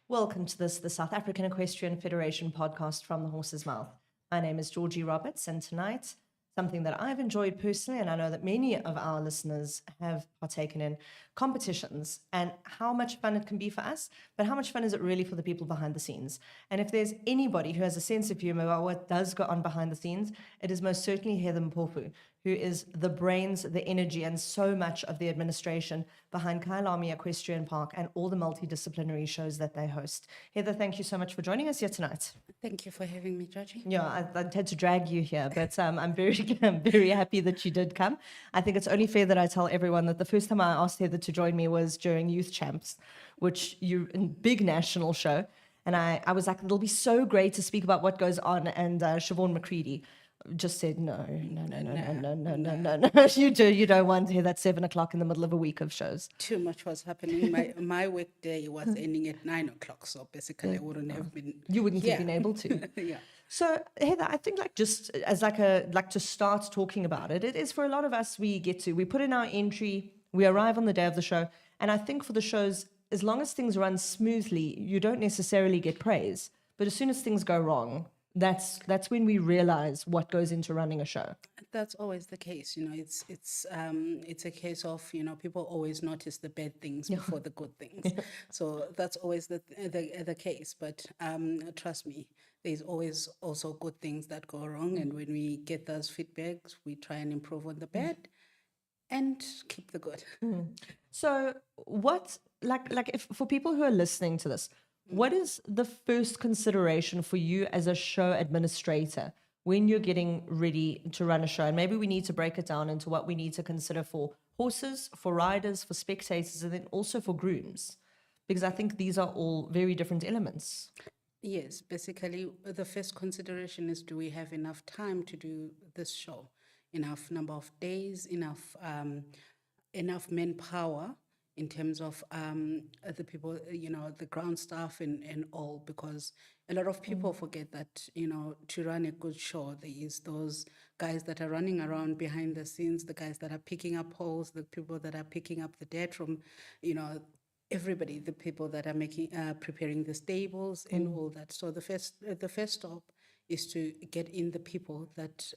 Welcome to the South African Equestrian Federation podcast from the horse's mouth. My name is Georgie Roberts, and tonight, something that I've enjoyed personally, and I know that many of our listeners have partaken in, competitions and how much fun it can be for us, but how much fun is it really for the people behind the scenes? And if there's anybody who has a sense of humor about what does go on behind the scenes, it is most certainly Heather Mpofu, who is the brains, the energy, and so much of the administration behind Kyalami Equestrian Park and all the multidisciplinary shows that they host. Heather, thank you so much for joining us here tonight. Thank you for having me, Georgie. Yeah, I had to drag you here, but I'm very happy that you did come. I think it's only fair that I tell everyone that the first time I asked Heather to join me was during Youth Champs, which you a big national show. And I was like, it'll be so great to speak about what goes on. And Siobhan McCready just said, no. You don't want to hear that 7 o'clock in the middle of a week of shows. Too much was happening. My work day was ending at 9 o'clock, so basically I wouldn't have been. You wouldn't have been able to. Yeah. So Heather, I think just as to start talking about it, it is for a lot of us. We put in our entry, we arrive on the day of the show, and I think for the shows, as long as things run smoothly, you don't necessarily get praise. But as soon as things go wrong, that's when we realize what goes into running a show. That's always the case. It's a case of people always notice the bad things before the good things. So that's always the case. But trust me, there's always also good things that go wrong, and when we get those feedbacks, we try and improve on the bad and keep the good. So what if for people who are listening to this, what is the first consideration for you as a show administrator when you're getting ready to run a show? And maybe we need to break it down into what we need to consider for horses, for riders, for spectators, and then also for grooms, because I think these are all very different elements. Yes, basically the first consideration is, do we have enough time to do this show? Enough number of days, enough manpower in terms of the people, the ground staff and all, because a lot of people forget that, to run a good show, there is those guys that are running around behind the scenes, the guys that are picking up holes, the people that are picking up the dirt from, everybody, the people that are preparing the stables and all that. So the first stop is to get in the people that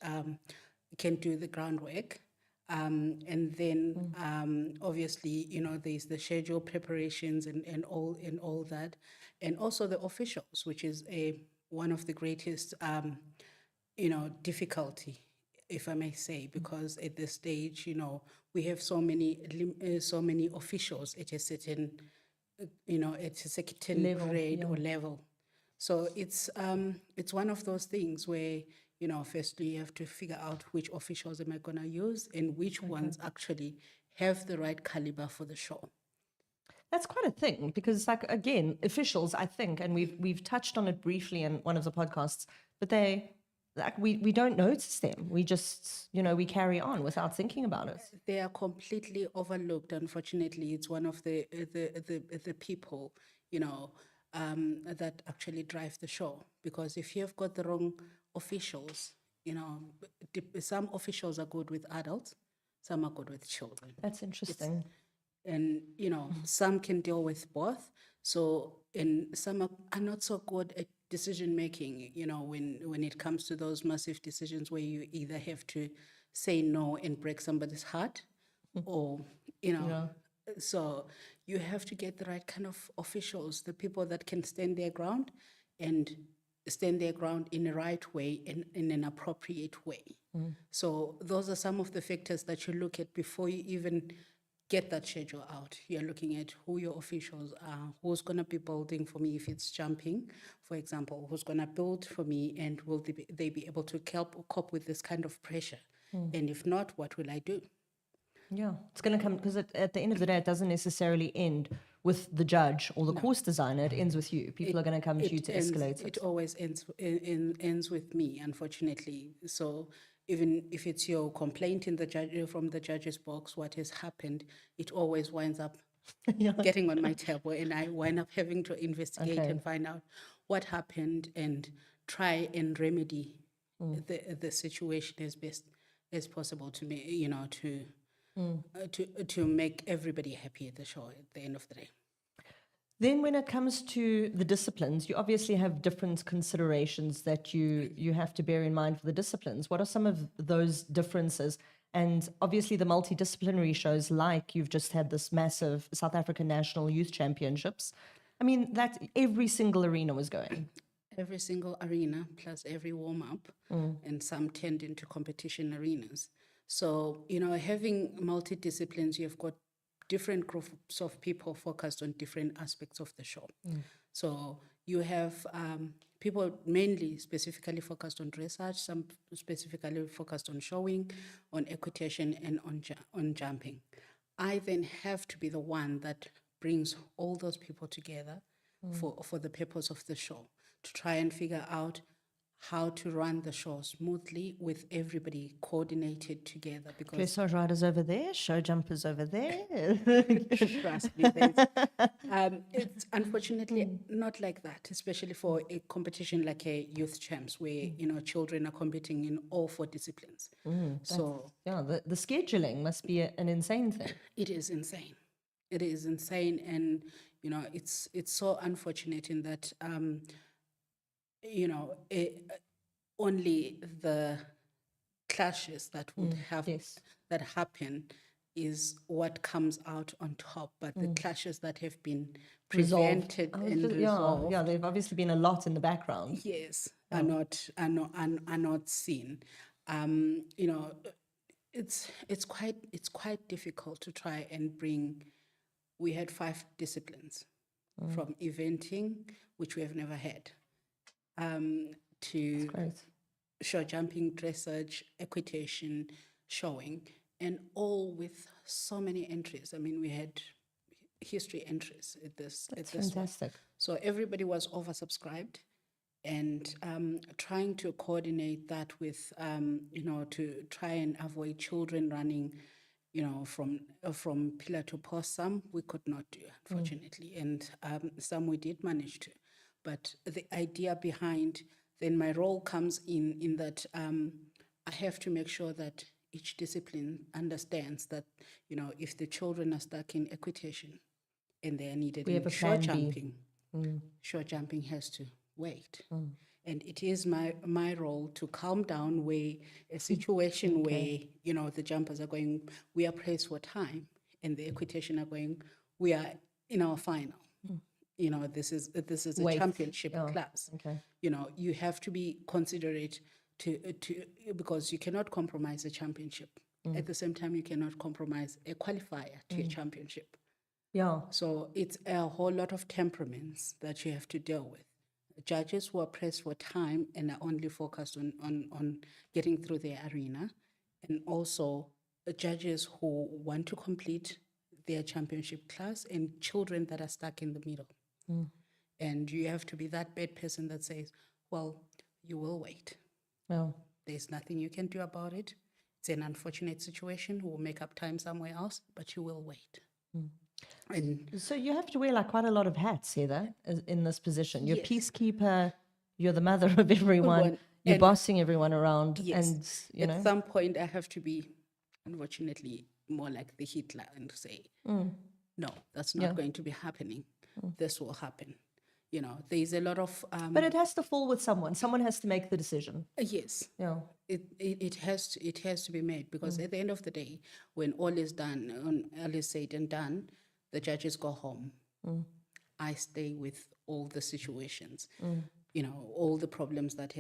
can do the groundwork. And then obviously, there's the schedule preparations and all that, and also the officials, which is one of the greatest difficulty, if I may say, because at this stage, we have so many officials at a certain grade or level. So it's one of those things where, firstly you have to figure out which officials am I going to use and which ones actually have the right caliber for the show. That's quite a thing, because again, officials, I think, and we've touched on it briefly in one of the podcasts, but we don't notice them. We just, we carry on without thinking about it. They are completely overlooked. Unfortunately, it's one of the people, that actually drive the show. Because if you have got the wrong officials, some officials are good with adults, some are good with children. That's interesting. And some can deal with both. So, and some are not so good at decision making, when it comes to those massive decisions where you either have to say no and break somebody's heart, or so you have to get the right kind of officials, the people that can stand their ground and stand their ground in the right way and in an appropriate way. So those are some of the factors that you look at before you even get that schedule out. You're looking at who your officials are, who's going to be building for me if it's jumping, for example, who's going to build for me, and will they be able to cope with this kind of pressure? And if not, what will I do? Yeah, it's going to come, because at the end of the day, it doesn't necessarily end with the judge or the course designer. It ends with you. People are going to come to you to escalate it. It always ends with me, unfortunately. So even if it's your complaint from the judge's box, what has happened, it always winds up getting on my table, and I wind up having to investigate and find out what happened and try and remedy the situation as best as possible to me, to make everybody happy at the show at the end of the day. Then when it comes to the disciplines, you obviously have different considerations that you have to bear in mind for the disciplines. What are some of those differences? And obviously the multidisciplinary shows, like you've just had this massive South African National Youth Championships. I mean, that every single arena was going. Every single arena plus every warm-up, and some turned into competition arenas. So, having multidisciplines, you've got different groups of people focused on different aspects of the show. So you have people mainly specifically focused on dressage, some specifically focused on showing, on equitation, and on jumping. I then have to be the one that brings all those people together for the purpose of the show, to try and figure out how to run the show smoothly with everybody coordinated together. Because Dressage riders over there, show jumpers over there. trust me, it's unfortunately not like that, especially for a competition like a youth champs, where children are competing in all 4 disciplines. So Yeah, the scheduling must be an insane thing. it is insane. It is insane, and it's so unfortunate in that only the clashes that would have that happen is what comes out on top, but the clashes that have been prevented and resolved, yeah, they've obviously been a lot in the background. yes, are not seen. It's quite difficult to try and bring. We had 5 disciplines, from eventing, which we have never had, to Great. show jumping, dressage, equitation, showing, and all with so many entries. I mean, we had history entries at this. That's one. fantastic. So everybody was oversubscribed, and trying to coordinate that with, to try and avoid children running, from pillar to post. Some we could not do, unfortunately, and some we did manage to. But the idea behind, then my role comes in that I have to make sure that each discipline understands that, if the children are stuck in equitation and they are needed We in have a short plan B. jumping, short jumping has to wait. And it is my role to calm down where a situation where, the jumpers are going, we are pressed for time, and the equitation are going, we are in our final. This is a Wait. championship Yeah. class. Okay. You have to be considerate to because you cannot compromise a championship. At the same time, you cannot compromise a qualifier to a championship. Yeah. So it's a whole lot of temperaments that you have to deal with. Judges who are pressed for time and are only focused on getting through their arena, and also judges who want to complete their championship class, and children that are stuck in the middle. And you have to be that bad person that says, well, you will wait. Well, There's nothing you can do about it. It's an unfortunate situation. We'll make up time somewhere else, but you will wait. And so you have to wear like quite a lot of hats, Heather, in this position. You're Yes. peacekeeper, you're the mother of everyone, you're And- bossing everyone around, yes, and at some point I have to be, unfortunately, more like the Hitler and say, no, that's not going to be happening. This will happen. There's a lot of but it has to fall with someone. Someone has to make the decision. yes. Yeah. It has to be made, because at the end of the day, when all is done, all is said and done, the judges go home. I stay with all the situations, all the problems that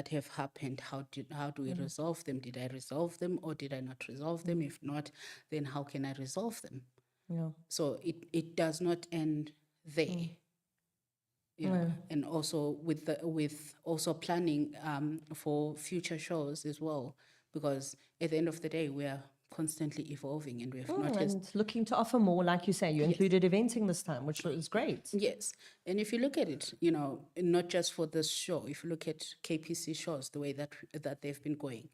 have happened. How do we resolve them? Did I resolve them, or did I not resolve them? If not, then how can I resolve them? Yeah. So it does not end there. And also with also planning for future shows as well, because at the end of the day, we are constantly evolving, and we have noticed. And looking to offer more, like you say, you included eventing this time, which was great. Yes, and if you look at it, not just for this show, if you look at KPC shows, the way that they've been going,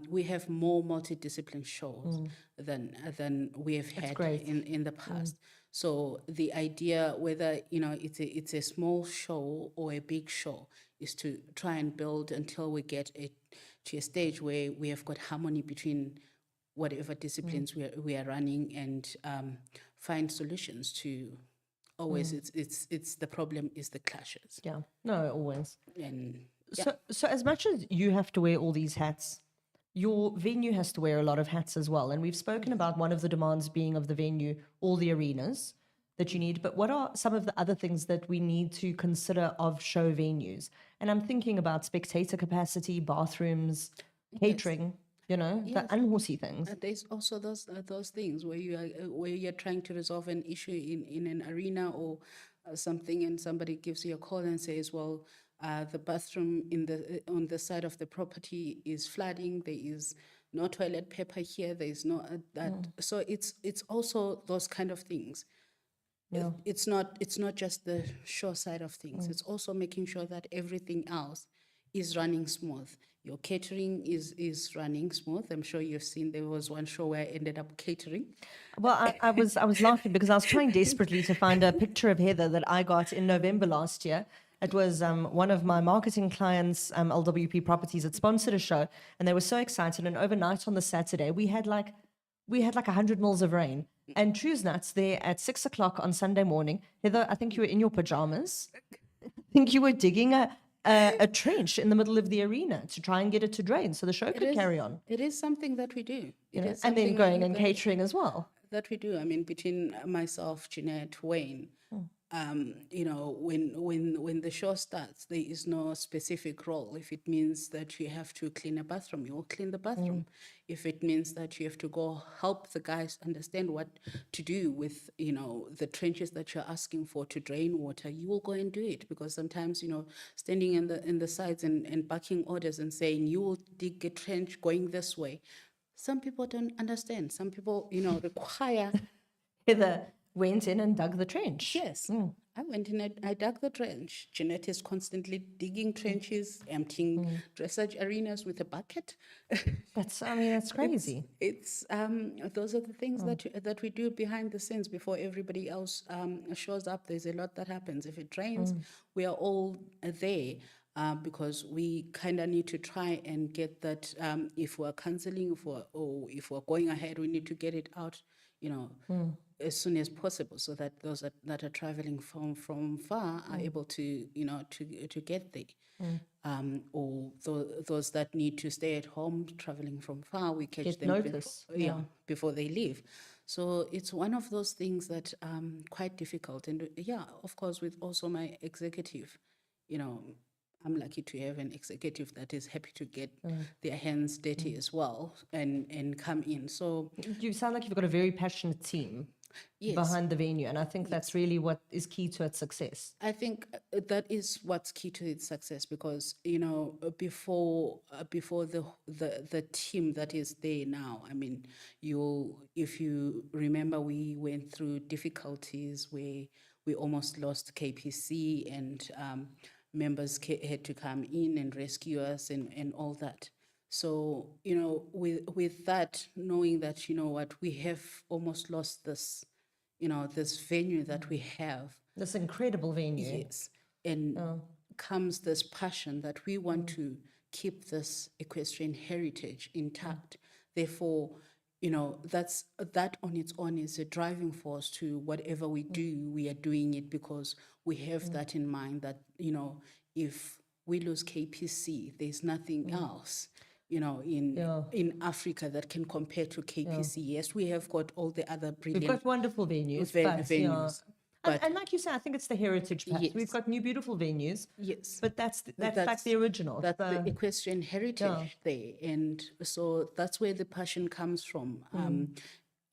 we have more multidiscipline shows than we have had great. in the past. So the idea, whether it's a small show or a big show, is to try and build until we get to a stage where we have got harmony between whatever disciplines we are running, and find solutions to always it's the problem is the clashes. Yeah. No, always. And So as much as you have to wear all these hats, your venue has to wear a lot of hats as well. And we've spoken about one of the demands being of the venue, all the arenas that you need. But what are some of the other things that we need to consider of show venues? And I'm thinking about spectator capacity, bathrooms, catering, the unhorsey things. there's also those things where you're trying to resolve an issue in an arena or something, and somebody gives you a call and says, well, the bathroom on the side of the property is flooding. There is no toilet paper here. There is no that. So it's also those kind of things. Yeah. It's not just the show side of things. It's also making sure that everything else is running smooth. Your catering is running smooth. I'm sure you've seen there was one show where I ended up catering. Well, I was laughing because I was trying desperately to find a picture of Heather that I got in November last year. It was one of my marketing clients, LWP Properties, had sponsored a show, and they were so excited. And overnight on the Saturday, we had like 100 mils of rain. And true's nuts, there at 6 o'clock on Sunday morning, Heather, I think you were in your pajamas. I think you were digging a trench in the middle of the arena to try and get it to drain so the show could carry on. It is something that we do. And then going and catering as well. That we do. I mean, between myself, Jeanette, Wayne, when the show starts, there is no specific role. If it means that you have to clean a bathroom, you will clean the bathroom. If it means that you have to go help the guys understand what to do with, the trenches that you're asking for to drain water, you will go and do it. Because sometimes, standing in the sides and barking orders and saying, you will dig a trench going this way. Some people don't understand. Some people, require. Heather went in and dug the trench. Yes. I went in, I dug the trench. Jeanette is constantly digging trenches, emptying dressage arenas with a bucket. That's crazy. It's those are the things that we do behind the scenes before everybody else shows up. There's a lot that happens. If it rains, we are all there. Because we kind of need to try and get that, if we're cancelling, if we're going ahead, we need to get it out, as soon as possible, so that those that are traveling from far are able to, to get there. Or those that need to stay at home traveling from far, we catch Get them notice. before they leave. So it's one of those things that quite difficult. And of course, with also my executive, I'm lucky to have an executive that is happy to get their hands dirty as well and come in. So You sound like you've got a very passionate team behind the venue, and I think that's really what is key to its success. I think that is what's key to its success, because before the team that is there now, I mean, if you remember, we went through difficulties where we almost lost KPC, and members had to come in and rescue us and all that. So, with that, knowing that, we have almost lost this, this venue that we have. This incredible venue. Yes. And comes this passion that we want to keep this equestrian heritage intact. Therefore, that on its own is a driving force to whatever we do. We are doing it because we have that in mind, that, if we lose KPC, there's nothing else, in Africa that can compare to KPC. Yes, we have got all the other brilliant. We've got wonderful venues. venues. But and like you said, I think it's the heritage part. Yes. We've got new beautiful venues. Yes. But that's like the original. That's the equestrian heritage there. And so that's where the passion comes from,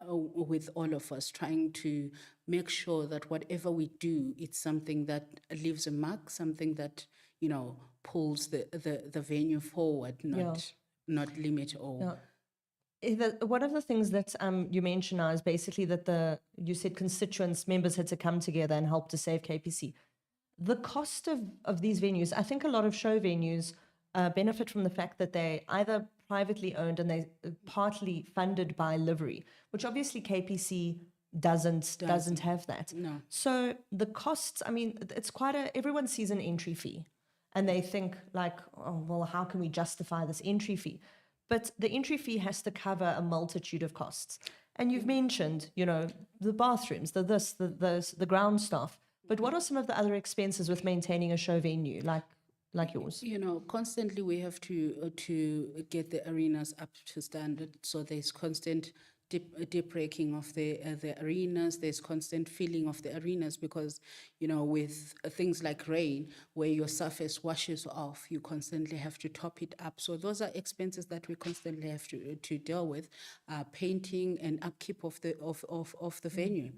with all of us trying to make sure that whatever we do, it's something that leaves a mark, something that, pulls the venue forward, not limit or... One of the things that you mentioned now is basically that you said constituents, members had to come together and help to save KPC. The cost of these venues, I think a lot of show venues benefit from the fact that they either privately owned and they partly funded by livery, which obviously KPC doesn't have that. No. So the costs, I mean, it's everyone sees an entry fee and they think like, oh, well, how can we justify this entry fee? but the entry fee has to cover a multitude of costs. And you've mentioned, the bathrooms, the ground staff. But what are some of the other expenses with maintaining a show venue like yours? Constantly we have to get the arenas up to standard. So there's constant deep breaking of the arenas. There's constant filling of the arenas because, with things like rain, where your surface washes off, you constantly have to top it up. So those are expenses that we constantly have to deal with. Painting and upkeep of the venue.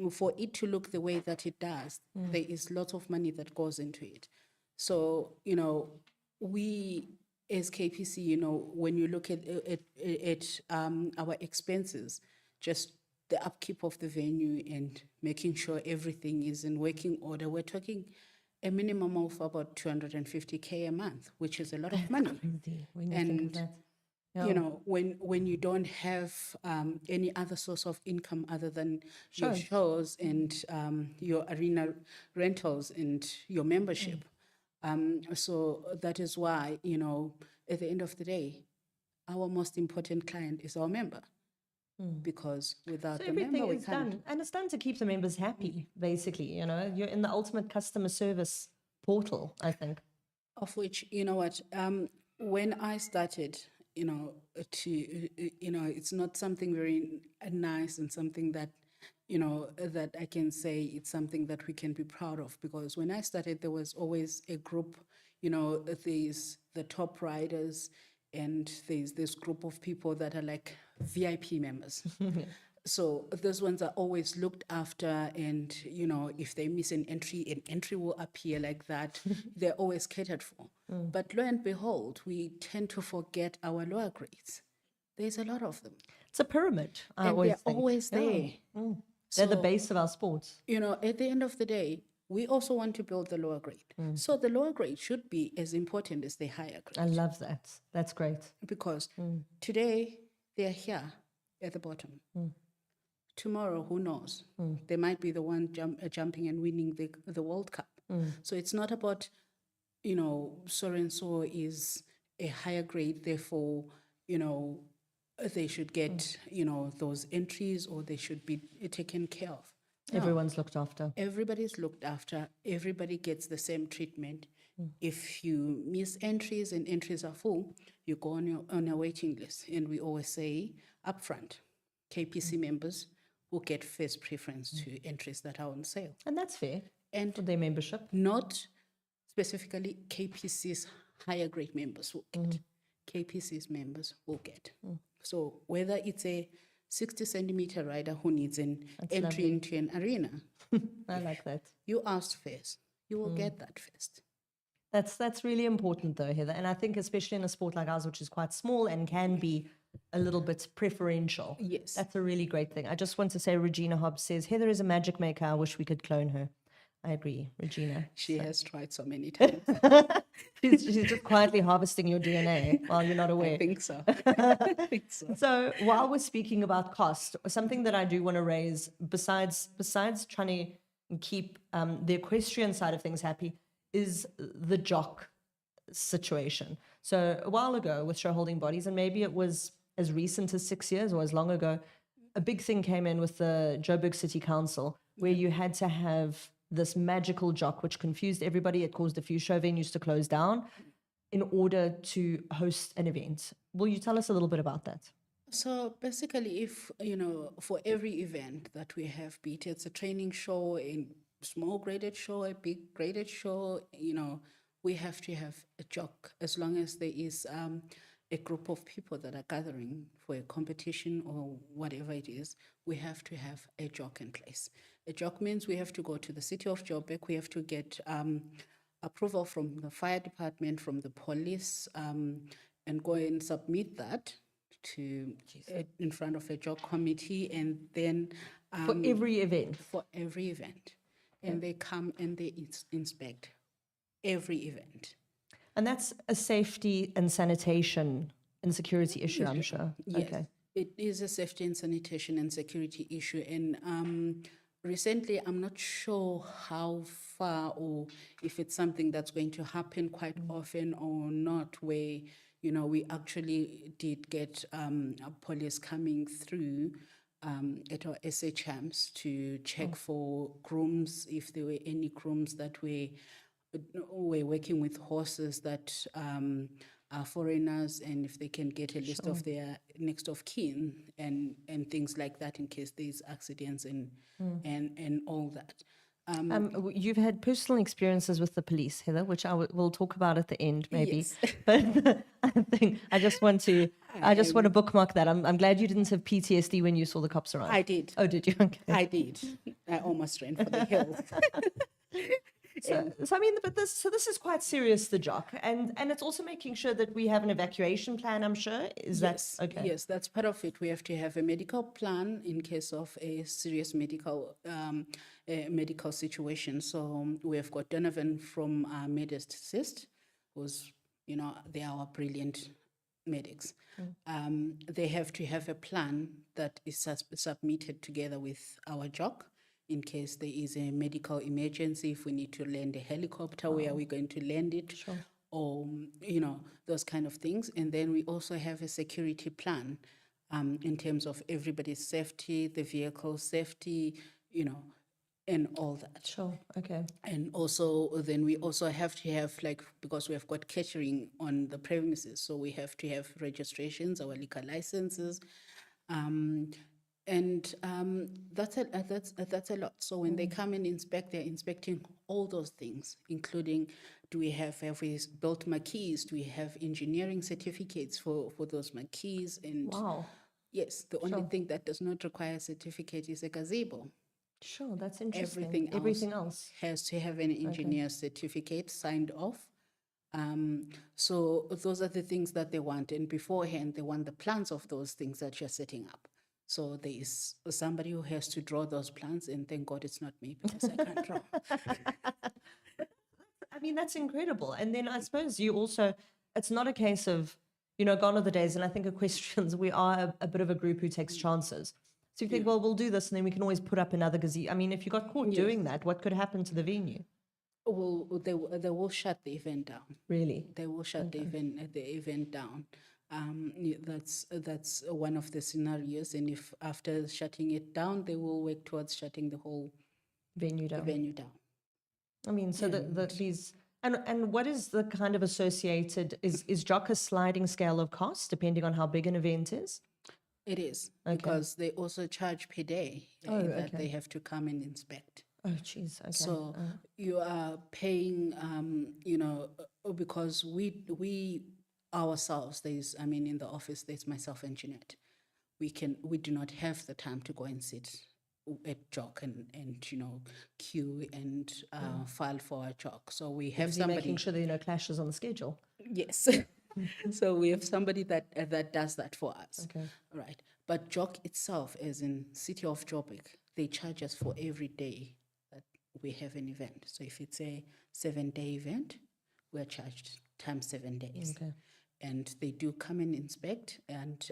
For it to look the way that it does, there is lots of money that goes into it. So, we as KPC, when you look at our expenses, just the upkeep of the venue and making sure everything is in working order, we're talking a minimum of about 250K a month, which is a lot of money. Crazy when you think of that. When you don't have any other source of income other than your shows and your arena rentals and your membership. So that is why, at the end of the day, our most important client is our member. Because without So the member, everything we is can't. done. And it's done to keep the members happy, basically. You're in the ultimate customer service portal, I think. Of which, when I started, it's not something very nice and something that, that I can say it's something that we can be proud of. Because when I started, there was always a group, there's the top riders and there's this group of people that are like VIP members. So those ones are always looked after, and if they miss an entry will appear like that. They're always catered for. But lo and behold, we tend to forget our lower grades. There's a lot of them. It's a pyramid, I And always they're think. always there. They're the base of our sports. At the end of the day, we also want to build the lower grade. So the lower grade should be as important as the higher grade. I love that. That's great. Because today, they're here at the bottom. Tomorrow, who knows? They might be the one jumping and winning the World Cup. So it's not about, so and so is a higher grade, therefore, they should get, those entries or they should be taken care of. No. Everyone's looked after. Everybody's looked after. Everybody gets the same treatment. If you miss entries and entries are full, you go on a waiting list. And we always say upfront, KPC members will get first preference to entries that are on sale. And that's fair. And for their membership. Not specifically KPC's higher grade members will get. KPC's members will get. So whether it's a 60 centimeter rider who needs an entry into an arena, I like that. you asked first, you will get that first. That's really important though, Heather. And I think especially in a sport like ours, which is quite small and can be a little bit preferential. Yes. That's a really great thing. I just want to say Regina Hobbs says, Heather is a magic maker. I wish we could clone her. I agree, Regina. She has tried so many times. she's just quietly harvesting your DNA while you're not aware. I think so. I think so. So while we're speaking about cost, something that I do want to raise, besides trying to keep the equestrian side of things happy, is the jock situation. So a while ago with show holding bodies, and maybe it was as recent as 6 years or as long ago, a big thing came in with the Joburg City Council where you had to have this magical jock, which confused everybody. It caused a few show venues to close down in order to host an event. Will you tell us a little bit about that? So basically, if, for every event that we have, be it's a training show, a small graded show, a big graded show, we have to have a jock. As long as there is a group of people that are gathering for a competition or whatever it is, we have to have a jock in place. A jock means we have to go to the city of Joburg, we have to get approval from the fire department, from the police, and go and submit that to in front of a jock committee, and then for every event. For every event, and they come and they inspect every event. And that's a safety and sanitation and security issue, I'm sure. Yes, okay. It is a safety and sanitation and security issue. And recently, I'm not sure how far or if it's something that's going to happen quite often or not, where, we actually did get police coming through at our SHMs to check for grooms, if there were any grooms that were working with horses that are foreigners, and if they can get a list of their next of kin and things like that in case there's accidents and all that. You've had personal experiences with the police, Heather, which we'll talk about at the end, maybe. Yes. But I just want to bookmark that. I'm glad you didn't have PTSD when you saw the cops around. I did. Oh, did you? Okay. I did. I almost ran for the hills. So I mean, but this is quite serious, the jock, and it's also making sure that we have an evacuation plan. I'm sure Yes, that okay? yes, that's part of it. We have to have a medical plan in case of a serious medical situation. So we have got Donovan from Medist Assist, who's they are our brilliant medics. They have to have a plan that is submitted together with our jock. In case there is a medical emergency, if we need to land a helicopter, where are we going to land it? Sure. Or, those kind of things. And then we also have a security plan in terms of everybody's safety, the vehicle safety, and all that. Sure. Okay. And also, then we also have to have, because we have got catering on the premises, so we have to have registrations, our liquor licenses, and that's a lot. So when they come and inspect, they're inspecting all those things, including have we built marquees? Do we have engineering certificates for those marquees? And wow. Yes, the only thing that does not require a certificate is a gazebo. Sure, that's interesting. Everything else has to have an engineer certificate signed off. So those are the things that they want, and beforehand they want the plans of those things that you're setting up. So there is somebody who has to draw those plans, and thank God it's not me, because I can't draw. I mean, that's incredible. And then I suppose it's not a case of, gone are the days, and I think equestrians, we are a bit of a group who takes chances. So you think, well, we'll do this, and then we can always put up another gazebo. I mean, if you got caught doing that, what could happen to the venue? Well, they will shut the event down. Really? They will shut the event down. That's one of the scenarios, and if after shutting it down, they will work towards shutting the whole venue down. I mean, so these and what is the kind of associated is jock a sliding scale of cost depending on how big an event is? It is, because they also charge per day that they have to come and inspect. Oh, geez. Okay. So you are paying, because we ourselves, in the office, there's myself and Jeanette. We do not have the time to go and sit at jock and queue and file for our jock. So we have somebody making sure there are no clashes on the schedule. Yes. So we have somebody that does that for us. Okay. Right. But jock itself, as in City of Joburg, they charge us for every day that we have an event. So if it's a 7-day event, we're charged times 7 days. Okay. And they do come and inspect and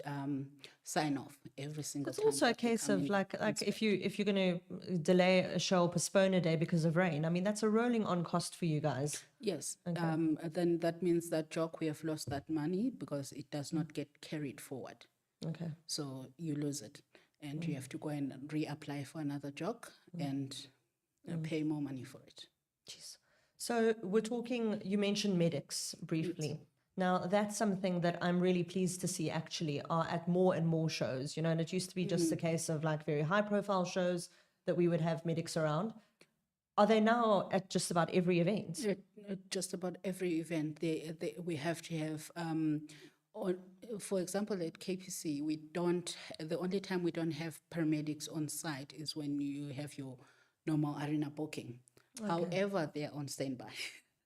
sign off every single time. It's also a case of like if you're going to delay a show or postpone a day because of rain, I mean, that's a rolling on cost for you guys. Yes. Okay. Then that means that jock, we have lost that money because it does not get carried forward. Okay. So you lose it, and you have to go and reapply for another jock and pay more money for it. Jeez. So we're talking, you mentioned medics briefly. Yes. Now, that's something that I'm really pleased to see actually are at more and more shows, and it used to be just a case of like very high profile shows that we would have medics around. Are they now at just about every event? At just about every event. We have to have, for example, at KPC, the only time we don't have paramedics on site is when you have your normal arena booking. Okay. However, they are on standby.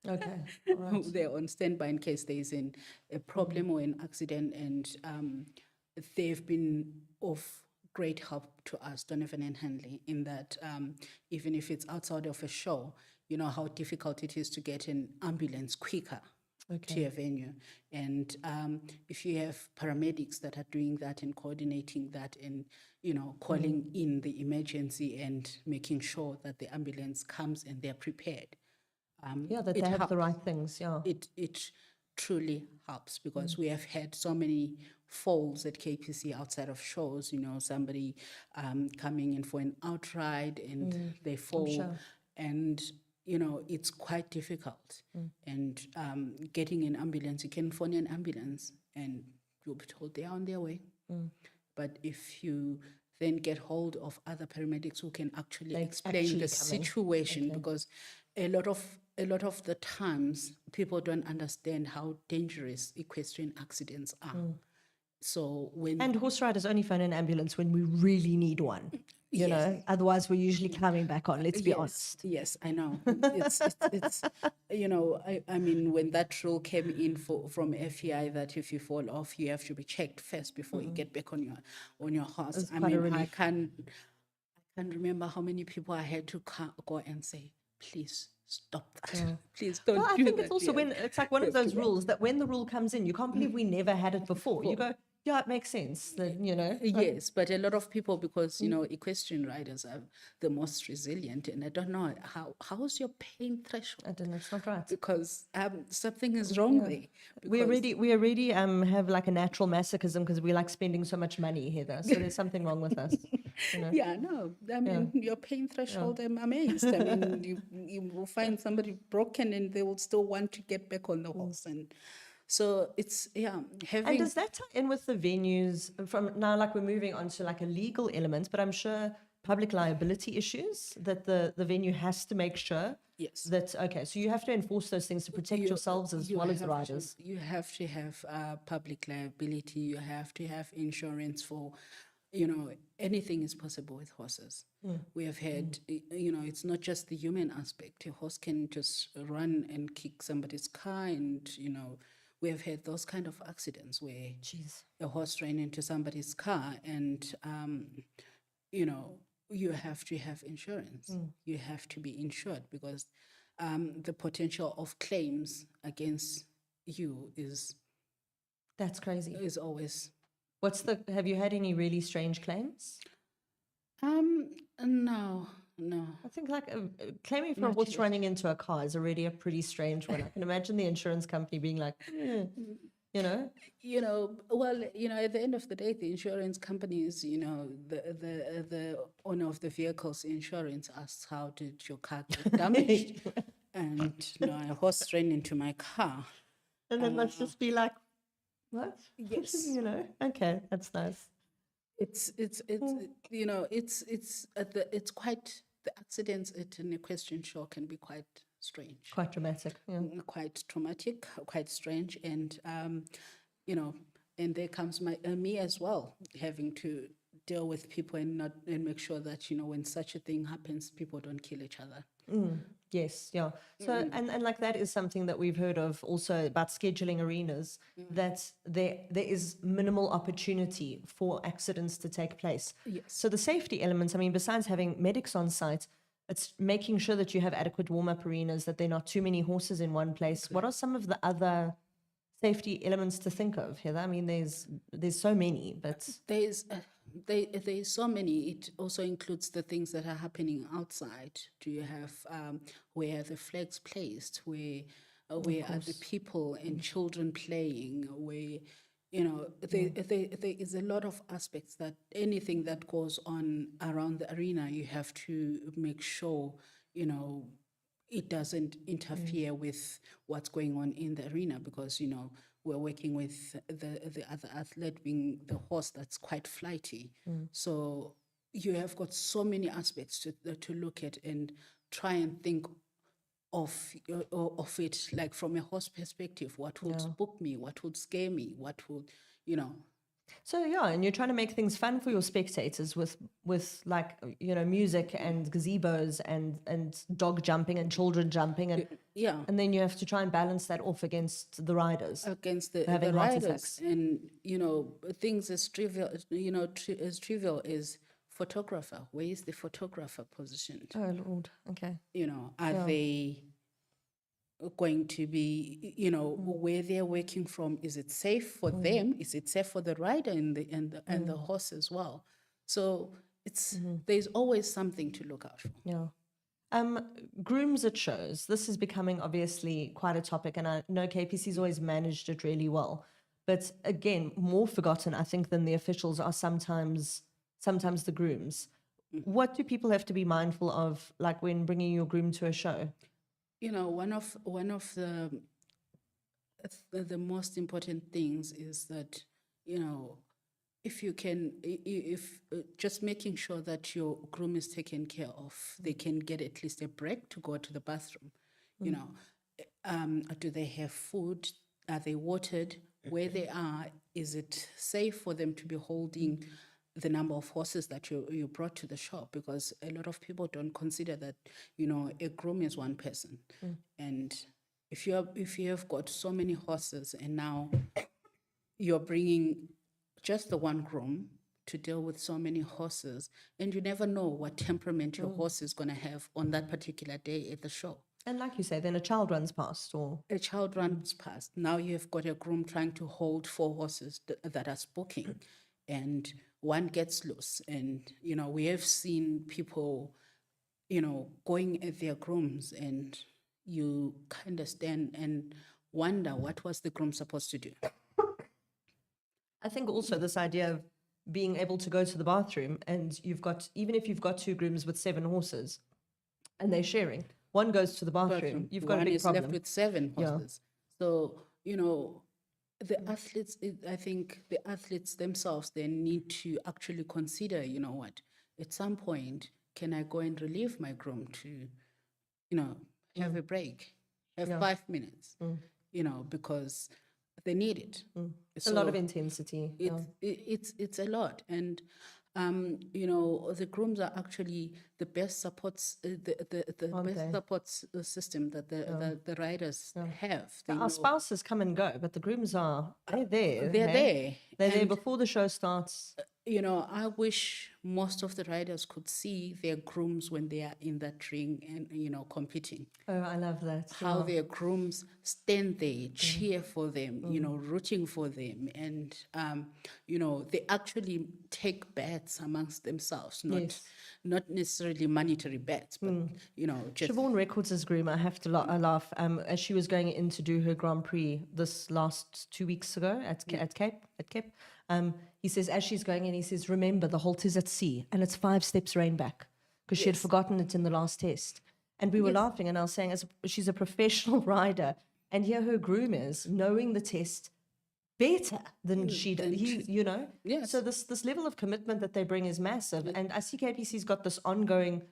Okay. Right. They're on standby in case there is a problem or an accident, and they've been of great help to us, Donovan and Hanley, in that even if it's outside of a show, you know how difficult it is to get an ambulance quicker to a venue. And if you have paramedics that are doing that and coordinating that and, calling in the emergency and making sure that the ambulance comes and they're prepared. That they have the right things, yeah. It truly helps, because we have had so many falls at KPC outside of shows, somebody coming in for an outride and they fall, sure. and it's quite difficult. And getting an ambulance, you can phone an ambulance and you'll be told they are on their way. But if you then get hold of other paramedics who can actually explain actually the come in. situation, because a lot of the times people don't understand how dangerous equestrian accidents are. So And horse riders only phone an ambulance when we really need one. You know, otherwise we're usually climbing back on. Let's be honest. Yes, I know. It's I mean, when that rule came in from FEI that if you fall off, you have to be checked first before you get back on your horse. I mean, I can't remember how many people I had to go and say, please stop that. Please don't do that. Well, I think it's also when it's like one of those rules that when the rule comes in, you can't believe we never had it before. You go, yeah, it makes sense. That, Yes, but a lot of people, because equestrian riders are the most resilient, and I don't know how's your pain threshold? I don't know, it's not right. Because something is wrong there. We already have like a natural masochism because we like spending so much money, Heather. So there's something wrong with us. Yeah, no, I mean, your pain threshold, I'm amazed. I mean, you will find somebody broken and they will still want to get back on the horse. And so it's, having... And does that tie in with the venues from now, like we're moving on to like a legal element, but I'm sure public liability issues that the venue has to make sure that, okay, so you have to enforce those things to protect yourselves as well as the riders. You have to have public liability, you have to have insurance for, anything is possible with horses. We have had, it's not just the human aspect. A horse can just run and kick somebody's car, and, we have had those kind of accidents where a horse ran into somebody's car, and, you have to have insurance. You have to be insured, because the potential of claims against you is... That's crazy. Is always... have you had any really strange claims? No. I think like claiming for a horse running into a car is already a pretty strange one. I can imagine the insurance company being like, Well, at the end of the day, the insurance companies, the owner of the vehicle's insurance asks, how did your car get damaged? And a horse ran into my car. And then let's just be like, what? Yes. Okay, that's nice. It's quite, the accidents at an equestrian show can be quite strange. Quite dramatic. Yeah. Quite traumatic, quite strange. And, and there comes me as well, having to deal with people and make sure that, when such a thing happens, people don't kill each other. Yes, yeah. So, and like that is something that we've heard of also about scheduling arenas, that there is minimal opportunity for accidents to take place. Yes. So the safety elements, I mean, besides having medics on site, it's making sure that you have adequate warm-up arenas, that there are not too many horses in one place. What are some of the other safety elements to think of, Heather? I mean, there's so many, but... There's so many. It also includes the things that are happening outside. Do you have where are the flags placed? Where are the people and children playing? Where there is a lot of aspects that anything that goes on around the arena, you have to make sure it doesn't interfere with what's going on in the arena, because we're working with the other athlete being the horse that's quite flighty. So you have got so many aspects to look at and try and think of it, like from a horse perspective. What would spook me? What would scare me? What would, So yeah, and you're trying to make things fun for your spectators with like music and gazebos and dog jumping and children jumping and then you have to try and balance that off against the riders, against the having heart riders, attacks. and things as trivial as photographer. Where is the photographer positioned? Oh Lord, okay. Are they going to be, where they're working from? Is it safe for them? Is it safe for the rider and the horse as well? So it's there's always something to look out for. Yeah. Grooms at shows. This is becoming obviously quite a topic, and I know KPC's always managed it really well. But again, more forgotten, I think, than the officials are sometimes the grooms. What do people have to be mindful of, like when bringing your groom to a show? You know, one of the most important things is that, you know, if you can, if just making sure that your groom is taken care of, they can get at least a break to go to the bathroom. You know, do they have food? Are they watered? Where they are, is it safe for them to be holding the number of horses that you brought to the shop? Because a lot of people don't consider that, you know, a groom is one person. And if you have got so many horses and now you're bringing just the one groom to deal with so many horses, and you never know what temperament your horse is going to have on that particular day at the show. And like you say, then a child runs past, or A child runs past. Now you've got a groom trying to hold 4 horses that are spoking, and one gets loose. And, you know, we have seen people, you know, going at their grooms, and you kind of stand and wonder, what was the groom supposed to do? I think also this idea of being able to go to the bathroom, and even if you've got 2 grooms with 7 horses and they're sharing, one goes to the bathroom, you've got One a big is problem. left with 7 Yeah. horses. So, you know, the athletes, I think the athletes themselves, they need to actually consider, you know what, at some point, can I go and relieve my groom to, you know, have a break, have 5 minutes, you know, because they need it. It's a lot of intensity. It's a lot. And you know, the grooms are actually the best supports, the best support system that the riders have. Our spouses come and go, but the grooms they're there. They're there. They're there before the show starts. You know, I wish most of the riders could see their grooms when they are in that ring and, you know, competing. Oh, I love that. How their grooms stand there, cheer for them, you know, rooting for them. And, you know, they actually take bets amongst themselves, not necessarily monetary bets, but, you know, just... Siobhan Records' groom, I have to laugh, as she was going in to do her Grand Prix this last 2 weeks ago at Cape. He says, as she's going in, he says, remember, the halt is at sea and it's 5 steps rain back, because she had forgotten it in the last test. And we were laughing, and I was saying, she's a professional rider, and here her groom is knowing the test better than she does, you know? Yes. So this level of commitment that they bring is massive. And I see KPC's got this ongoing,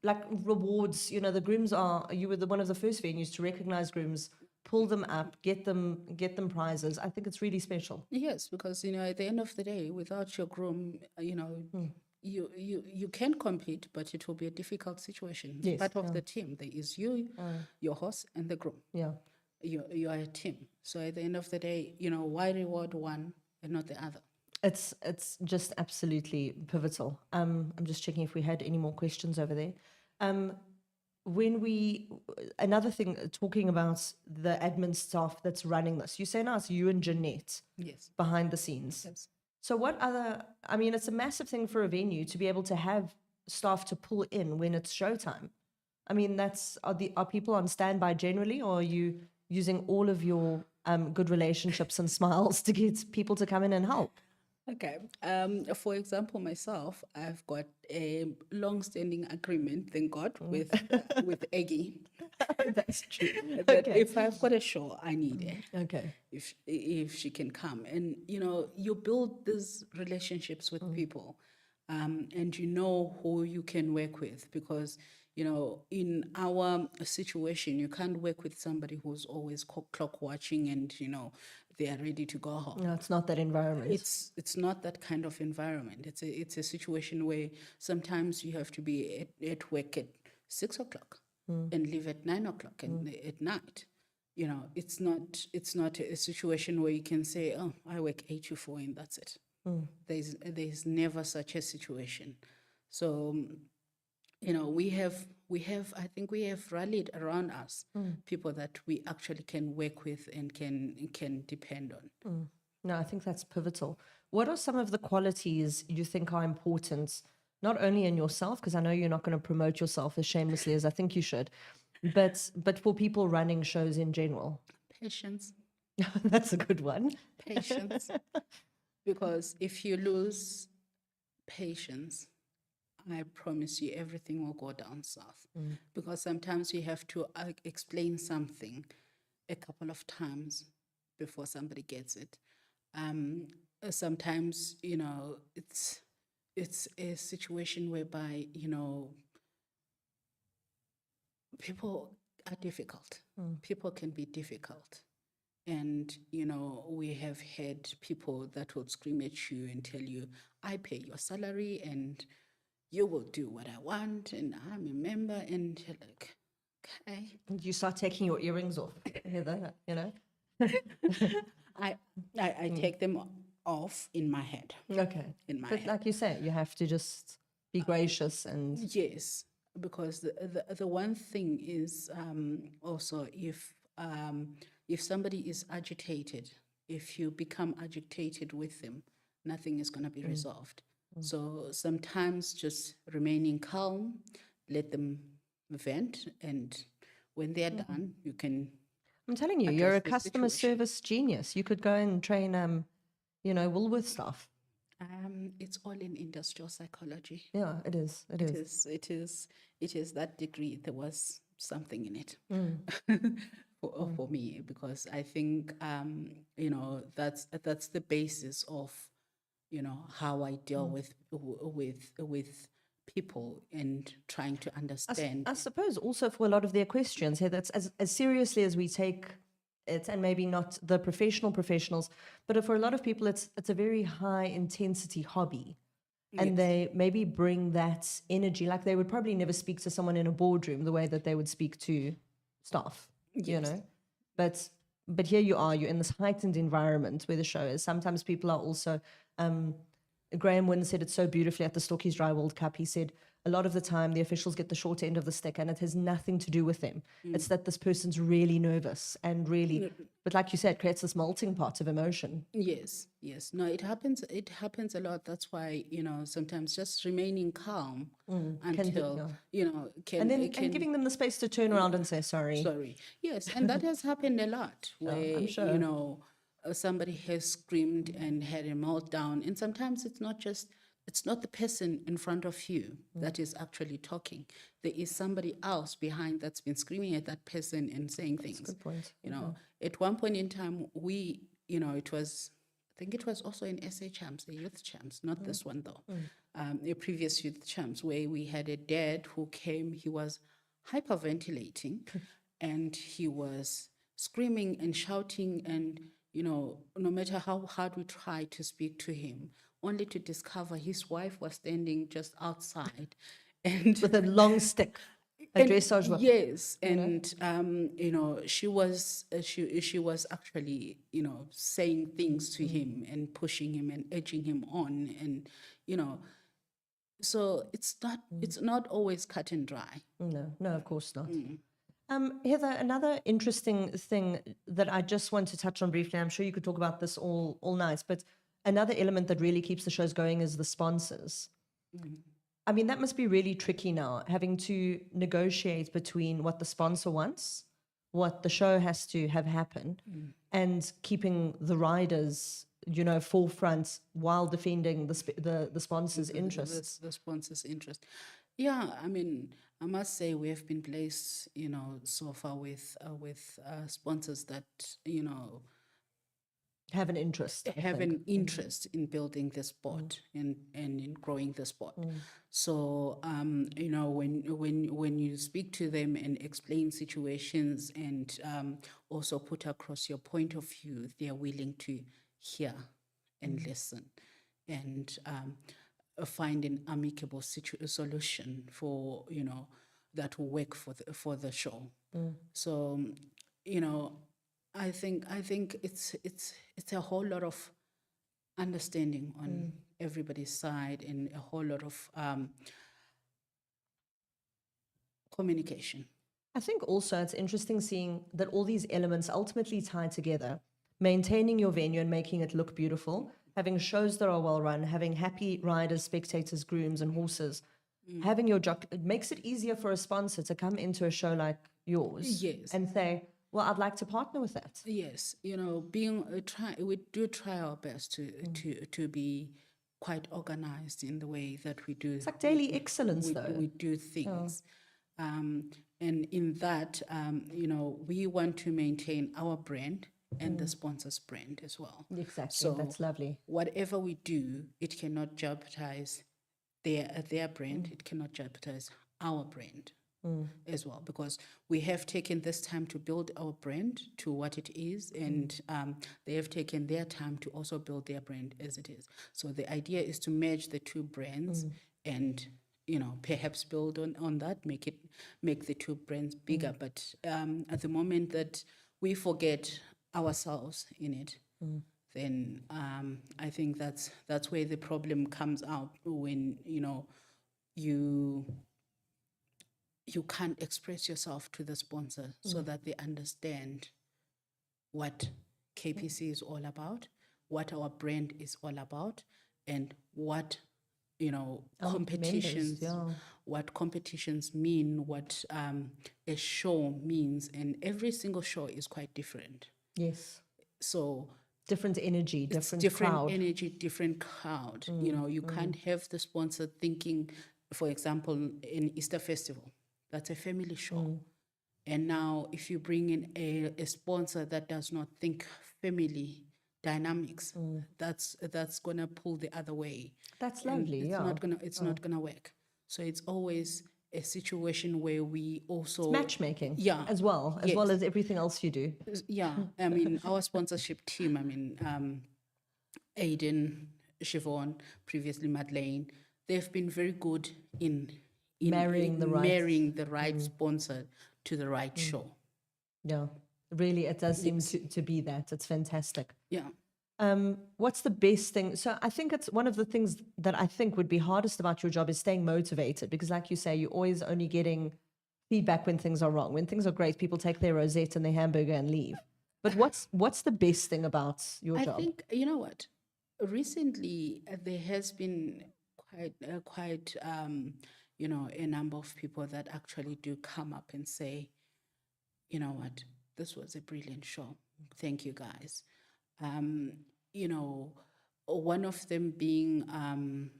like, rewards. You know, the grooms you were one of the first venues to recognize grooms, pull them up, get them prizes. I think it's really special. Yes, because, you know, at the end of the day, without your groom, you know, you can compete, but it will be a difficult situation. It's part of the team. There is you, your horse, and the groom. Yeah. You are a team. So at the end of the day, you know, why reward one and not the other? It's just absolutely pivotal. I'm just checking if we had any more questions over there. Another thing, talking about the admin staff that's running this, you say now it's you and Jeanette behind the scenes. Yes. So it's a massive thing for a venue to be able to have staff to pull in when it's showtime. I mean, are people on standby generally, or are you using all of your good relationships and smiles to get people to come in and help? Okay. For example, myself, I've got a long-standing agreement, thank God, with Eggie. That's true. That if I've got a show, I need her. Okay. If she can come, and you know, you build these relationships with people, and you know who you can work with, because, you know, in our situation, you can't work with somebody who's always clock watching and, you know, they are ready to go home. No, it's not that environment. It's not that kind of environment. It's a situation where sometimes you have to be at work at 6 o'clock and leave at 9 o'clock at night. You know, it's not a situation where you can say, oh, I work 8 to 4 and that's it. There's never such a situation. So, you know, I think we have rallied around us people that we actually can work with and can depend on. No, I think that's pivotal. What are some of the qualities you think are important not only in yourself, because I know you're not going to promote yourself as shamelessly as I think you should, but for people running shows in general. Patience, That's a good one. patience. Because if you lose patience, I promise you everything will go down south. Because sometimes you have to explain something a couple of times before somebody gets it. Sometimes, it's a situation whereby, people are difficult. People can be difficult. And, we have had people that would scream at you and tell you, I pay your salary and you will do what I want and I'm a member. And you're like, okay. You start taking your earrings off, Heather, I take them off in my head. Okay. In my But head. like you say, you have to just be gracious and Yes, because the one thing is also if somebody is agitated, if you become agitated with them, nothing is going to be resolved. So sometimes just remaining calm, let them vent, and when they're done, you can. I'm telling you, you're a address the customer situation. service genius. You could go and train, Woolworth staff. It's all in industrial psychology. Yeah, it is. It is. It is that degree. There was something in it for me, because I think that's the basis of how I deal with people and trying to understand. I suppose also for a lot of the equestrians here, that's as seriously as we take it, and maybe not the professionals, but for a lot of people, it's a very high intensity hobby. And they maybe bring that energy, like they would probably never speak to someone in a boardroom the way that they would speak to staff, But here you are, you're in this heightened environment where the show is. Sometimes people are also, Graham Wynne said it so beautifully at the Stockies Dry World Cup. He said, a lot of the time the officials get the short end of the stick and it has nothing to do with them. It's that this person's really nervous and really, but like you said, creates this melting pot of emotion. Yes. No, it happens a lot. That's why, sometimes just remaining calm until, And giving them the space to turn around and say sorry. Sorry. Yes, and that has happened a lot where, I'm sure. Somebody has screamed and had a meltdown. And sometimes it's not the person in front of you that is actually talking. There is somebody else behind that's been screaming at that person and saying things. Good point. At one point in time, I think it was also in SA Champs, the youth champs, not this one though, a previous youth champs, where we had a dad who came, he was hyperventilating and he was screaming and shouting and, no matter how hard we tried to speak to him, only to discover his wife was standing just outside and with a long stick, a dressage whip. Yes, and she was actually saying things to him and pushing him and edging him on, and so it's not always cut and dry. No, of course not. Heather, another interesting thing that I just want to touch on briefly, I'm sure you could talk about this all night, but another element that really keeps the shows going is the sponsors. I mean, that must be really tricky now, having to negotiate between what the sponsor wants, what the show has to have happen, and keeping the riders, forefront while defending the sponsor's interests. The sponsor's interest. Yeah, I mean, I must say we have been blessed, so far with sponsors that, have an interest. In building the sport and in growing the sport. So when you speak to them and explain situations and also put across your point of view, they are willing to hear and listen and find an amicable solution for that will work for the show. So I think it's a whole lot of understanding on everybody's side and a whole lot of communication. I think also it's interesting seeing that all these elements ultimately tie together, maintaining your venue and making it look beautiful, having shows that are well run, having happy riders, spectators, grooms, and horses, having your jockey, it makes it easier for a sponsor to come into a show like yours Yes. and say, well, I'd like to partner with that. Yes, we do try our best to be quite organized in the way that we do. It's like daily excellence, though. We do things, and in that, we want to maintain our brand and the sponsor's brand as well. Exactly, So that's lovely. whatever we do, it cannot jeopardize their brand. It cannot jeopardize our brand. As well, because we have taken this time to build our brand to what it is, and they have taken their time to also build their brand as it is. So the idea is to merge the two brands and perhaps build on that, make the two brands bigger. But at the moment that we forget ourselves in it, then I think that's where the problem comes out, when you can't express yourself to the sponsor so that they understand what KPC is all about, what our brand is all about, and what competitions, what competitions mean, what a show means, and every single show is quite different. Yes. So different energy, different crowd. Energy, different crowd. You can't have the sponsor thinking, for example, in Easter Festival, that's a family show. And now if you bring in a sponsor that does not think family dynamics, that's gonna pull the other way. That's lovely. It's not gonna work. So it's always a situation where we also it's matchmaking. Yeah. As well as everything else you do. Yeah. I mean, our sponsorship team, Aiden, Siobhan, previously Madeleine, they've been very good in marrying the right sponsor to the right show. Yeah, really, it does seem to be that. It's fantastic. Yeah. What's the best thing? So I think it's one of the things that I think would be hardest about your job is staying motivated, because like you say, you're always only getting feedback when things are wrong. When things are great, people take their rosette and their hamburger and leave. But what's the best thing about your job? I think, you know what, recently there has been quite a number of people that actually do come up and say, you know what, this was a brilliant show. Thank you, guys. One of them being, I'm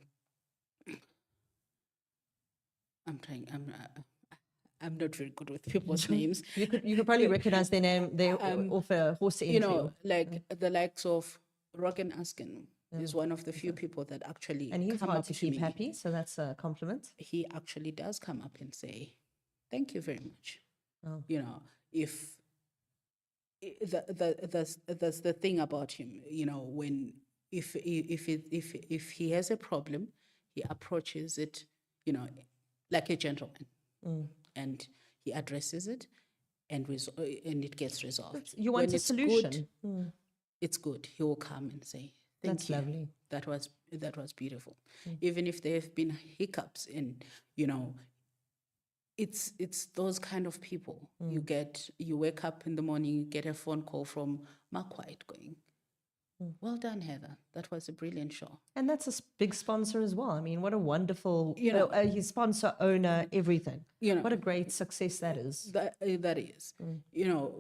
not very good with people's names. You could probably recognize their name. They're off a horse entry. The likes of Rogan Askin is one of the few people that actually and he's come hard up to keep me. happy, so that's a compliment. He actually does come up and say, "Thank you very much." Oh. If that's the thing about him, when if he has a problem, he approaches it, like a gentleman, and he addresses it, and it gets resolved. You want a solution. Good, it's good. He will come and say, "Thank you. Lovely. That was beautiful." Even if there have been hiccups, and it's those kind of people. You wake up in the morning, you get a phone call from Mark White going, "Well done, Heather. That was a brilliant show." And that's a big sponsor as well. I mean, what a wonderful, he's sponsor, owner, everything. What a great success that is. That is,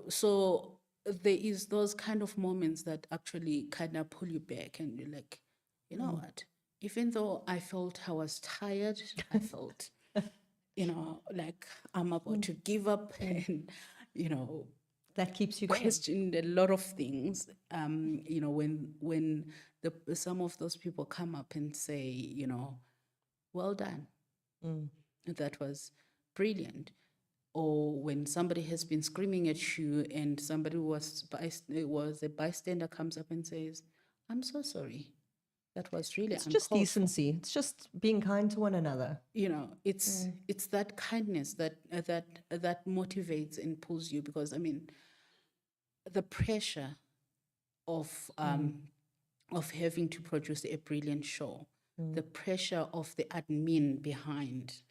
so there is those kind of moments that actually kind of pull you back, and you're like, you know what? Even though I felt I was tired, I felt, like I'm about to give up, and that keeps you going. Questioned a lot of things. When some of those people come up and say, "Well done, that was brilliant," or when somebody has been screaming at you and somebody was a bystander comes up and says, "I'm so sorry. That was really It's just decency. It's just being kind to one another. It's that kindness that motivates and pulls you, because I mean, the pressure of having to produce a brilliant show, the pressure of the admin behind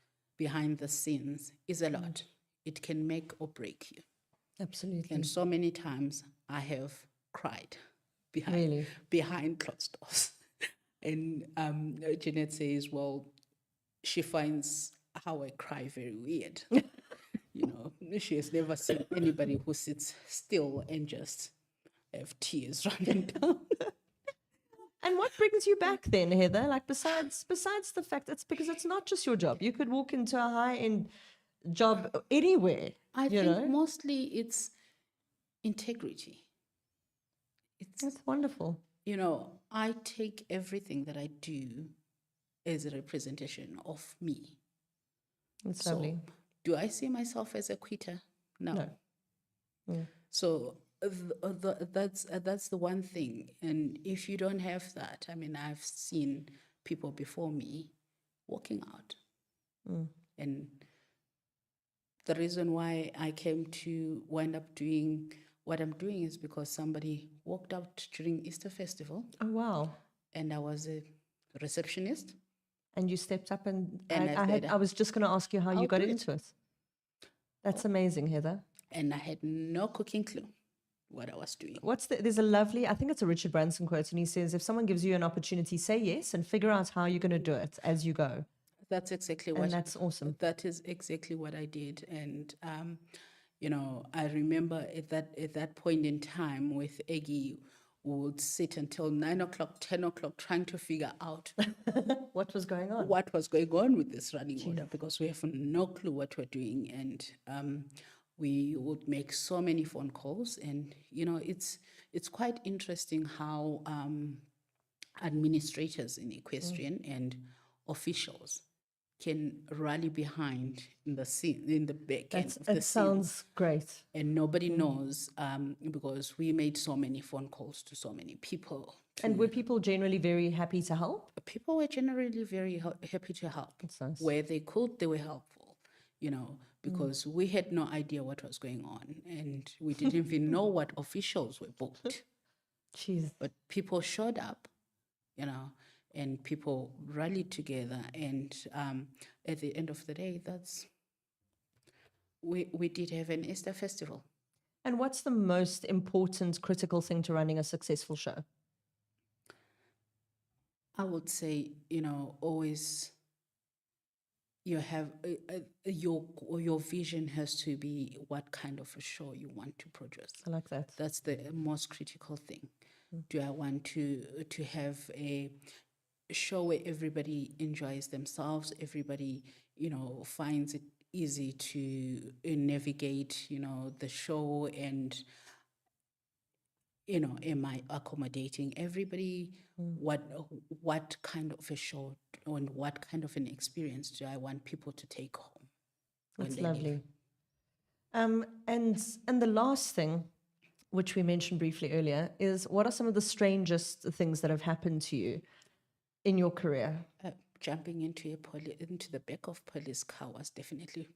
the scenes is a lot. It can make or break you. Absolutely. And so many times I have cried Really? behind closed doors. And Jeanette says, well, she finds how I cry very weird. She has never seen anybody who sits still and just have tears running down. And what brings you back then, Heather? Like besides the fact it's because it's not just your job. You could walk into a high-end job anywhere. I think mostly it's integrity. That's wonderful. I take everything that I do as a representation of me. That's lovely. Do I see myself as a quitter? No. Mm. So that's the one thing. And if you don't have that, I mean, I've seen people before me walking out. And the reason why I came to wind up doing what I'm doing is because somebody walked out during Easter Festival. Oh, wow. And I was a receptionist. And you stepped up and I was just going to ask you how you got into it. That's amazing, Heather. And I had no cooking clue what I was doing. There's a lovely, I think it's a Richard Branson quote, and he says, if someone gives you an opportunity, say yes and figure out how you're going to do it as you go. That's exactly and that's awesome. That is exactly what I did. And, I remember at that point in time with Eggie, would sit until 9 o'clock, 10 o'clock, trying to figure out what was going on. What was going on with this running order, because we have no clue what we're doing. And we would make so many phone calls. And, it's quite interesting how administrators in equestrian and officials can rally behind in the scene, in the back end of the It sounds great. And nobody knows, because we made so many phone calls to so many people. And were people generally very happy to help? People were generally very happy to help. That's nice. Where they could, they were helpful, because we had no idea what was going on. And we didn't even know what officials were booked. Jeez. But people showed up, and people rallied together. And at the end of the day, we did have an Easter festival. And what's the most important critical thing to running a successful show? I would say, always you have your vision has to be what kind of a show you want to produce. I like that. That's the most critical thing. Do I want to have a show where everybody enjoys themselves, everybody, finds it easy to navigate, the show, and, am I accommodating everybody? What kind of a show and what kind of an experience do I want people to take home? That's lovely. And the last thing, which we mentioned briefly earlier, is what are some of the strangest things that have happened to you in your career? Jumping into the back of police car was definitely.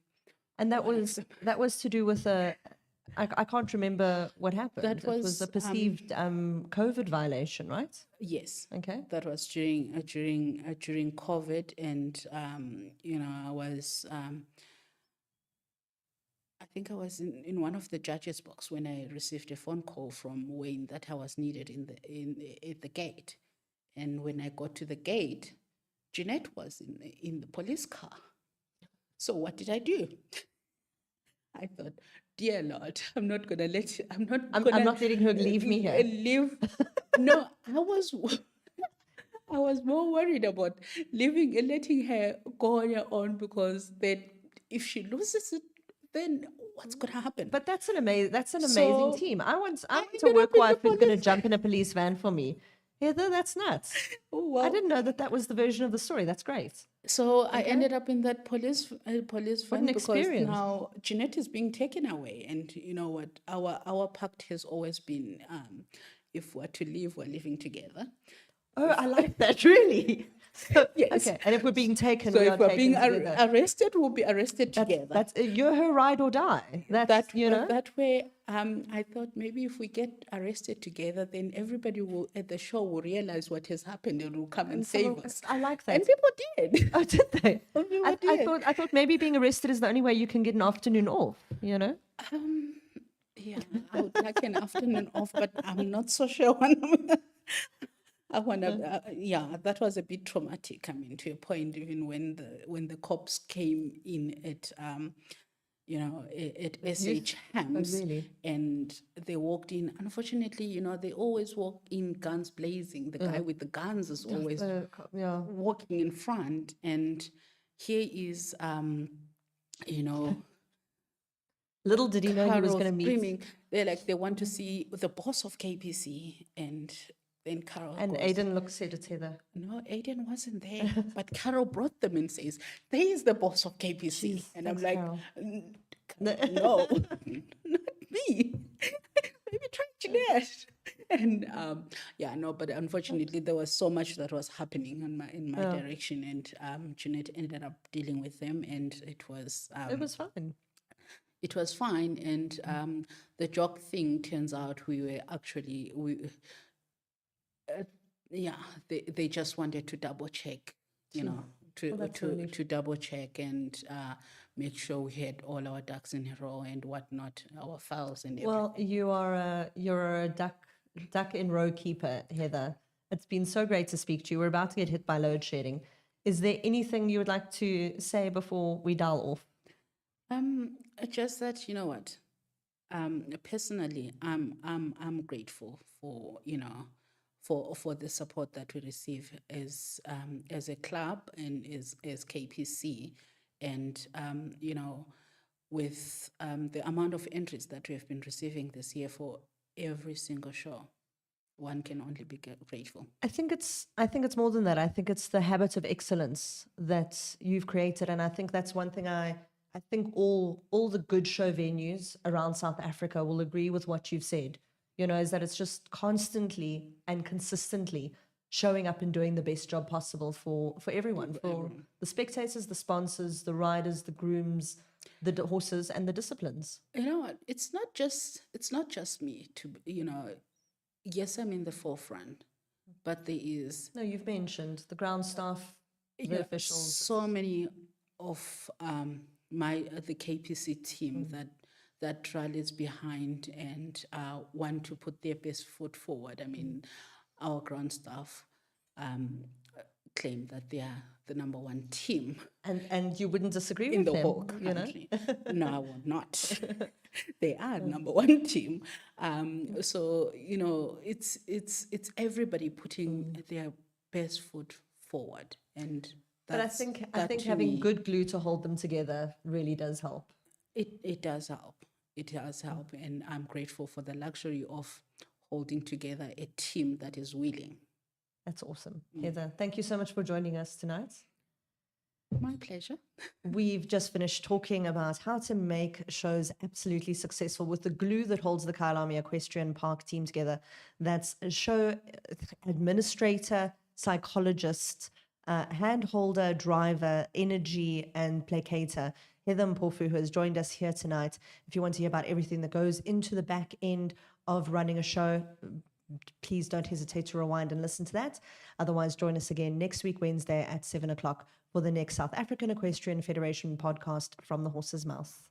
And that was to do with I can't remember what happened. It was a perceived COVID violation, right? Yes. Okay. That was during COVID, and I was I think I was in one of the judges' box when I received a phone call from Wayne that I was needed at the gate. And when I got to the gate, Jeanette was in the police car. So what did I do? I thought, dear Lord, I'm not letting her leave me here. No, I was more worried about letting her go on her own, because then if she loses it, then what's going to happen? But that's an amazing team. I want a work wife who's going to jump in a police van for me. Heather, that's nuts. Oh, well, I didn't know that was the version of the story. That's great. So I ended up in that police van, because now Jeanette is being taken away. And you know what? Our pact has always been, if we're to live, we're living together. Oh, I like that, really. Yes. Okay, and if we're being taken, so if we're being arrested, we'll be arrested together. You're her ride or die. That way. I thought maybe if we get arrested together, then everybody at the show will realize what has happened and will come and save us. I like that. And people did. Oh, did they? I thought maybe being arrested is the only way you can get an afternoon off. Yeah, I would like an afternoon off, but I'm not so sure when I want to. Yeah, that was a bit traumatic. I mean, to a point, even when the cops came in at at SH Oh, Hams, really? and they walked in. Unfortunately, they always walk in guns blazing. The guy with the guns is always Yeah. walking in front, and here is Little did he know he was Carol going to meet. screaming. They're like, they want to see the boss of KPC. And then Carol And goes, Aiden said it's Heather. no, Aiden wasn't there. But Carol brought them and says, there is the boss of KPC. Jeez, and I'm thanks, like, Carol. no, not me. Maybe try Jeanette. And but unfortunately there was so much that was happening in my direction, and Jeanette ended up dealing with them, and it was fine. It was fine, and the jog thing turns out they just wanted to double check, to double check and make sure we had all our ducks in a row and whatnot, our files and everything. Well, you're a duck in row keeper, Heather. It's been so great to speak to you. We're about to get hit by load shedding. Is there anything you would like to say before we dial off? Just that, personally, I'm grateful for for the support that we receive as a club and as KPC, and with the amount of entries that we have been receiving this year for every single show, one can only be grateful. I think it's more than that. I think it's the habit of excellence that you've created, and I think that's one thing I think all the good show venues around South Africa will agree with what you've said, is that it's just constantly and consistently showing up and doing the best job possible for everyone, for the spectators, the sponsors, the riders, the grooms, the horses, and the disciplines. You know what? It's not just me yes, I'm in the forefront, but there is... No, you've mentioned the ground staff, the officials. So many of the KPC team that rallies behind and want to put their best foot forward. I mean, our ground staff claim that they are the number one team. And you wouldn't disagree in with the them, whole country. No, I would not. They are number one team. So it's everybody putting their best foot forward, and but I think having good glue to hold them together really does help. It does help. It does help, and I'm grateful for the luxury of holding together a team that is willing. That's awesome. Heather, thank you so much for joining us tonight. My pleasure. We've just finished talking about how to make shows absolutely successful with the glue that holds the Kyalami Equestrian Park team together. That's a show administrator, psychologist, hand-holder, driver, energy, and placator, Heather Mpofu, who has joined us here tonight. If you want to hear about everything that goes into the back end of running a show, please don't hesitate to rewind and listen to that. Otherwise, join us again next week, Wednesday at 7 o'clock for the next South African Equestrian Federation podcast from the horse's mouth.